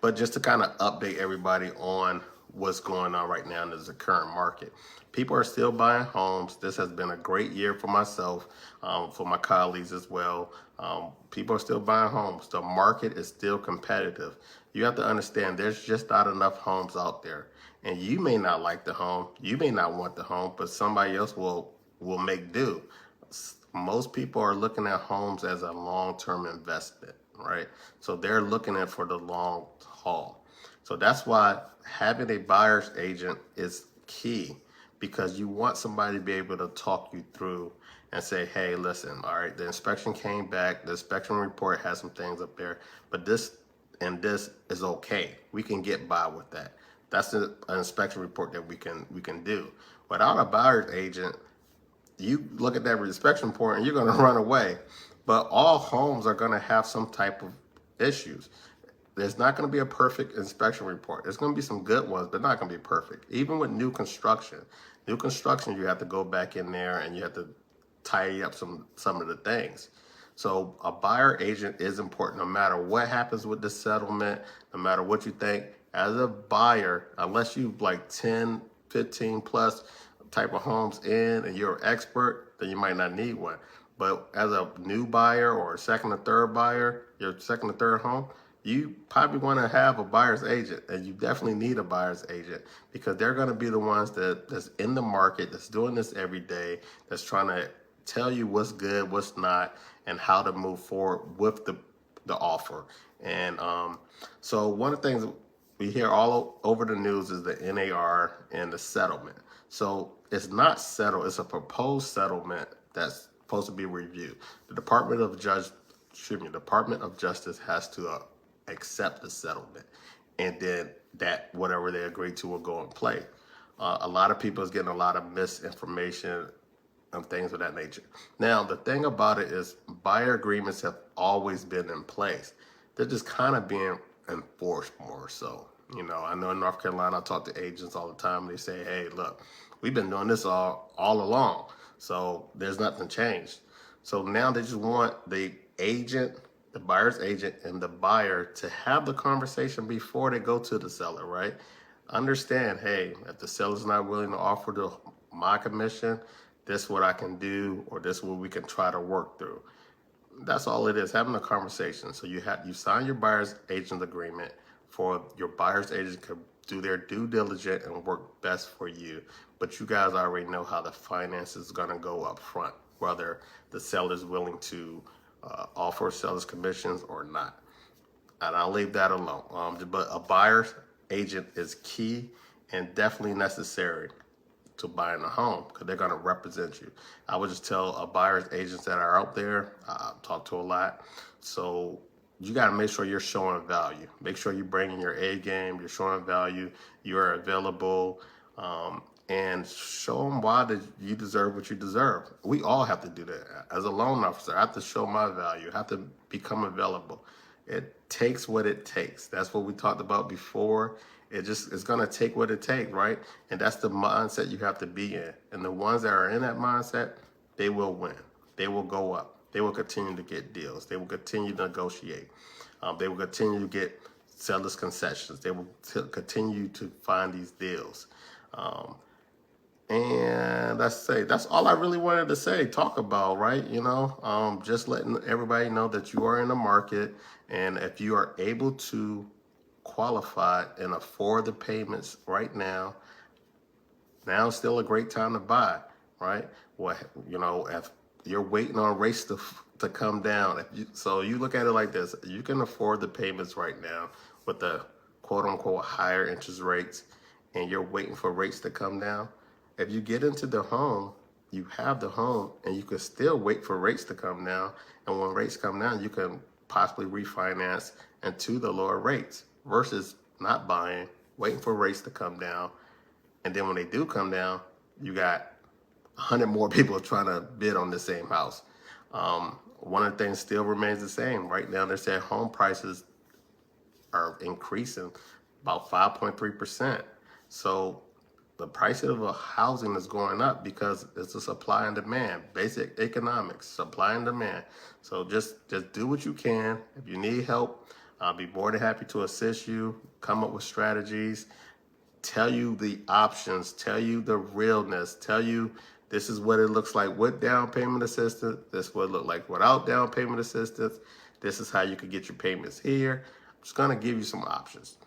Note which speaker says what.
Speaker 1: But just to kind of update everybody on what's going on right now in the current market, people are still buying homes. This has been a great year for myself, for my colleagues as well. People are still buying homes. The market is still competitive. You have to understand there's just not enough homes out there. And you may not like the home, you may not want the home, but somebody else will make do. Most people are looking at homes as a long-term investment, right? So they're looking at for the long haul. So that's why having a buyer's agent is key, because you want somebody to be able to talk you through and say, hey, listen, all right, the inspection came back, the inspection report has some things up there, but this and this is okay. We can get by with that. That's an inspection report that we can do. Without a buyer's agent, you look at that inspection report and you're going to run away. But all homes are going to have some type of issues. There's not going to be a perfect inspection report. There's going to be some good ones, but not going to be perfect. Even with new construction, you have to go back in there and you have to tidy up some of the things. So a buyer agent is important no matter what happens with the settlement, no matter what you think. As a buyer, unless you like 10, 15 plus type of homes in and you're an expert, then you might not need one. But as a new buyer or a second or third buyer, your second or third home, you probably want to have a buyer's agent, and you definitely need a buyer's agent, because they're going to be the ones that's in the market, that's doing this every day, that's trying to tell you what's good, what's not, and how to move forward with the offer. And so one of the things we hear all over the news is the NAR and the settlement. So it's not settled, it's a proposed settlement that's supposed to be reviewed. The Department of Justice has to accept the settlement, and then that whatever they agree to will go in play. A lot of people is getting a lot of misinformation and things of that nature. Now, the thing about it is buyer agreements have always been in place. They're just kind of being enforced more so. I know in North Carolina, I talk to agents all the time, and they say, hey, look, we've been doing this all along. So there's nothing changed. So now they just want the agent, the buyer's agent, and the buyer to have the conversation before they go to the seller, right? Understand, hey, if the seller's not willing to offer my commission, this is what I can do, or this is what we can try to work through. That's all it is, having a conversation. So you sign your buyer's agent agreement for your buyer's agent to do their due diligence and work best for you. But you guys already know how the finance is going to go up front, whether the seller is willing to offer seller's commissions or not. And I'll leave that alone. But a buyer's agent is key and definitely necessary to buying a home, because they're going to represent you. I would just tell a buyer's agents that are out there, I talk to a lot, so you got to make sure you're showing value. Make sure you're bringing your A game, you're showing value, you're available, and show them why you deserve what you deserve. We all have to do that. As a loan officer, I have to show my value. I have to become available. It takes what it takes. That's what we talked about before. It's gonna take what it takes, right? And that's the mindset you have to be in. And the ones that are in that mindset, they will win. They will go up. They will continue to get deals. They will continue to negotiate. They will continue to get sellers concessions. They will continue to find these deals. And that's all I really wanted to say, talk about, right? Just letting everybody know that you are in the market, and if you are able to qualify and afford the payments right now, now is still a great time to buy, right? If you're waiting on rates to come down, so you look at it like this: you can afford the payments right now with the quote unquote higher interest rates, and you're waiting for rates to come down. If you get into the home, you have the home, and you can still wait for rates to come down. And when rates come down, you can possibly refinance into the lower rates versus not buying, waiting for rates to come down. And then when they do come down, you got 100 more people trying to bid on the same house. One of the things still remains the same. Right now, they say home prices are increasing about 5.3%. So the price of a housing is going up because it's a supply and demand, basic economics, supply and demand. So just do what you can. If you need help I'll be more than happy to assist you, come up with strategies, tell you the options, tell you the realness, tell you this is what it looks like with down payment assistance, this is what it look like without down payment assistance, this is how you can get your payments here. I'm just gonna give you some options.